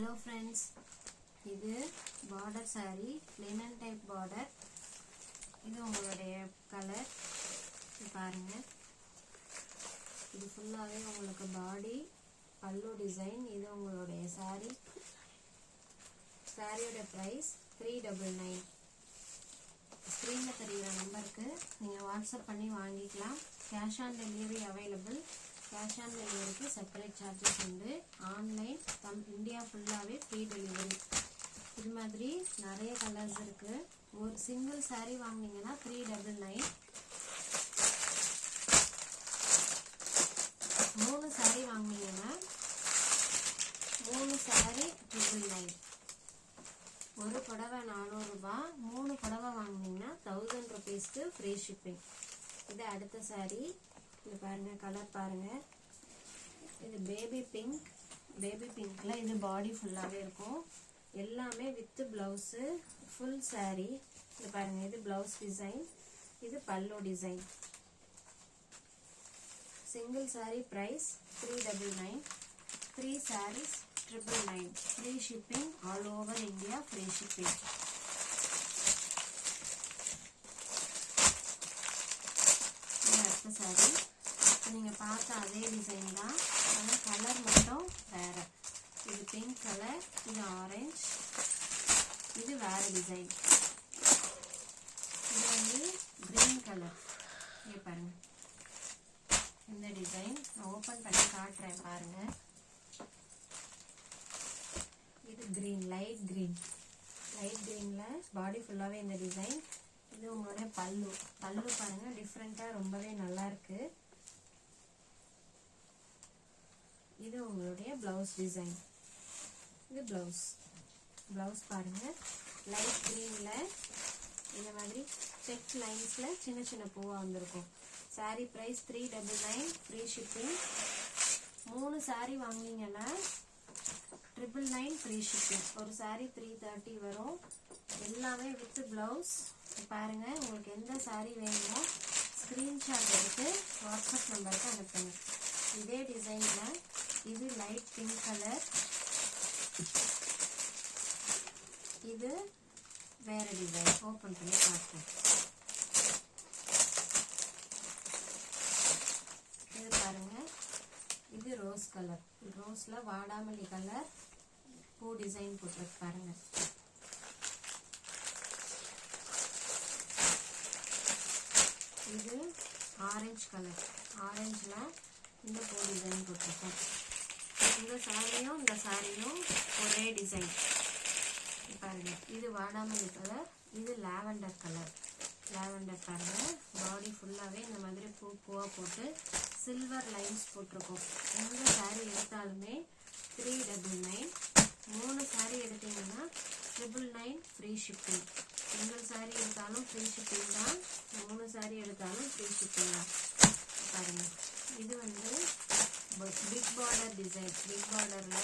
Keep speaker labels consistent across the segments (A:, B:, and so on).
A: Hello friends, இது border saree linen type border. இது உங்களுடைய கலர் பாருங்க. இது ஃபுல்லாவே உங்களுக்கு பாடி பல்லு டிசைன். இது உங்களுடைய saree. சாரியோட பிரைஸ் 399. ஸ்கிரீன்ல தெரியுற நம்பருக்கு நீங்க வாட்ஸ்அப் பண்ணி வாங்கிக்கலாம். Cash on delivery available. Cash on டெலிவரிக்கு செப்பரேட் சார்ஜஸ் உண்டு. ஆன்லைன் இந்தியா ஃபுல்லாகவே ஃப்ரீ டெலிவரி. இது மாதிரி நிறைய கலர்ஸ் இருக்கு. ஒரு சிங்கிள் சாரீ வாங்கினீங்கன்னா 399. 3 சாரீ வாங்கினீங்கன்னா 3 சாரீ 999. ஒரு புடவை 400 ரூபாய். 3 புடவை வாங்கினீங்கன்னா 1000 rupeesக்கு ஃப்ரீ ஷிப்பிங். இது அடுத்த சாரீ. இது பாருங்க, கலர் பாருங்க. இது பேபி பிங்க். பேபி பிங்க்ல இது பாடி ஃபுல்லாவே இருக்கும். எல்லாமே வித் பிளவுஸ் ஃபுல் சாரீ. இது பாருங்க, இது பிளவுஸ் டிசைன், இது pallu design. Single sari price 399. 3 sarees 999. Free shipping all over India. Free shipping. அடுத்த சாரீ நீங்க பார்த்த அதே டிசைன் தான், ஆனா கலர் மட்டும் வேற. இது பிங்க் கலர், இது ஆரஞ்சு, இது வேற டிசைன். இது வந்து கிரீன் கலர். இங்க பாருங்க, இந்த டிசைன் நான் ஓபன் பண்ணி காட்டுறேன் பாருங்க. இது கிரீன், லைட் கிரீன். லைட் கிரீன்ல பாடி ஃபுல்லாவே இந்த டிசைன். இது உங்களுடைய பல்லு. பல்லு பாருங்க, டிஃப்ரெண்டா ரொம்பவே நல்லா இருக்கு. இது உங்களுடைய பிளவுஸ் டிசைன். இது பிளவுஸ். பிளவுஸ் பாருங்க, லைட் கிரீன்ல இந்த மாதிரி செக் லைன்ஸ்ல சின்ன சின்ன பூவா வந்திருக்கும். Sari price 399. Free shipping. 3 sari வாங்கினீங்கன்னா 999 ஃப்ரீ ஷிப்பிங். ஒரு சாரி 330 வரும். எல்லாமே வித் பிளவுஸ். பாருங்க, உங்களுக்கு எந்த சாரி வேணுமோ ஸ்கிரீன்ஷாட் எடுத்து வாட்ஸ்அப் நம்பருக்கு அனுப்புங்க. இதே டிசைன்ல இது லைட் பிங்க் கலர், இது வேற டிசைன். ஓபன் பண்ணி பார்ப்போம். இது பாருங்க, இது ரோஸ் கலர். ரோஸ்ல வாடாமல்லி கலர் பூ டிசைன் போட்டிருக்கு பாருங்க. இது ஆரஞ்சு கலர். ஆரஞ்சுல இந்த பூ டிசைன் போட்டிருக்கோம். இந்த சாரியும் இந்த சாரியும் ஒரே டிசைன் பாருங்க. இது வாடாமல்லி கலர், இது லாவெண்டர் கலர். லாவெண்டர் பாருங்க, பாடி ஃபுல்லாவே இந்த மாதிரி பூ பூவா போட்டு சில்வர் லைன்ஸ் போட்டிருக்கோம். எந்த சாரி எடுத்தாலுமே 399. 3 சாரி எடுத்தீங்கன்னா 999 ஃப்ரீ ஷிப்பிங். சிங்கிள் சாரி எடுத்தாலும் ஃப்ரீ ஷிப்பிங் தான். 3 சாரி எடுத்தாலும் ஃப்ரீ ஷிப்பிங் தான். பாருங்க, இது வந்து பிக் பார்டர் டிசைன். பிக் பார்டர்ல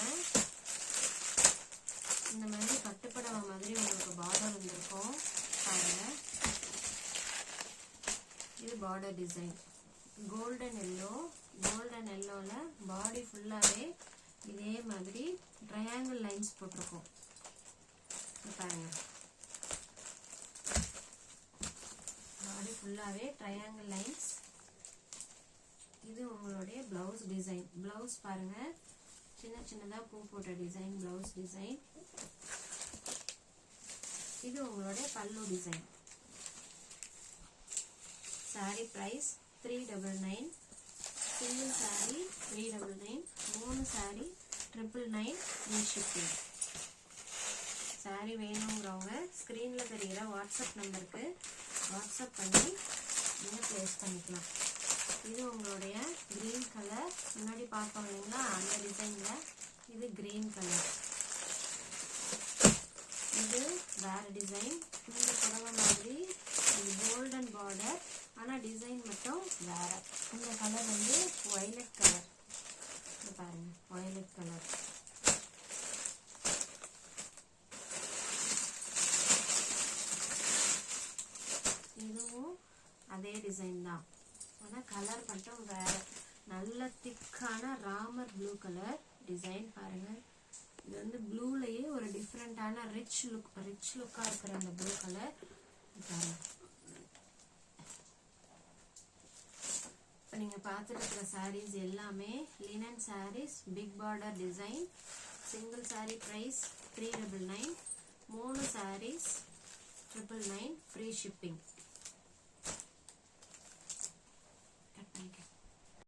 A: இந்த மாதிரி பட்டுப்படவை மாதிரி உங்களுக்கு பார்டர் வந்திருக்கும் பாருங்க. இது border design. Golden yellow. Golden எல்லோல பாடி ஃபுல்லாவே இதே மாதிரி ட்ரையாங்கிள் லைன்ஸ் போட்டிருக்கோம் பாருங்க. பாடி ஃபுல்லாவே ட்ரையாங்கிள் லைன்ஸ். இது உங்களுடைய பிளவுஸ் டிசைன். பிளவுஸ் பாருங்க, சின்ன சின்னதா பூ போட்ட டிசைன் பிளவுஸ் டிசைன். இது உங்களுடைய பல்லு design. Sari price 399. Single sari 399. 3 sari 999 free shipping. Sari வேணுங்கிறவங்க ஸ்கிரீன்ல தெரிகிற வாட்ஸ்அப் நம்பருக்கு வாட்ஸ்அப் பண்ணி நீங்க பிளேஸ் பண்ணிக்கலாம். இது உங்களுடைய கிரீன் கலர். முன்னாடி பார்க்க இல்லைங்களா அந்த டிசைன்ல இது கிரீன் கலர். இது வேற டிசைன். இந்த புடவை மாதிரி இது கோல்டன் பார்டர், ஆனா டிசைன் மட்டும் வேற. இந்த கலர் வந்து வயலட் கலர். பாருங்க, வயலட் கலர். இதுவும் அதே டிசைன் தான், ஆனா கலர் மட்டும் வேற. நல்ல திக்கான ராமர் ப்ளூ கலர் டிசைன் பாருங்க. இது வந்து ப்ளூலயே ஒரு டிஃப்ரெண்டான ரிச் லுக்கா இருக்கிற அந்த ப்ளூ கலர். இப்போ நீங்கள் பார்த்துட்டு இருக்கிற சாரீஸ் எல்லாமே linen saris, big border design. Single sari price 399. 3 saris 999, free shipping. Cut பண்ணிக்க.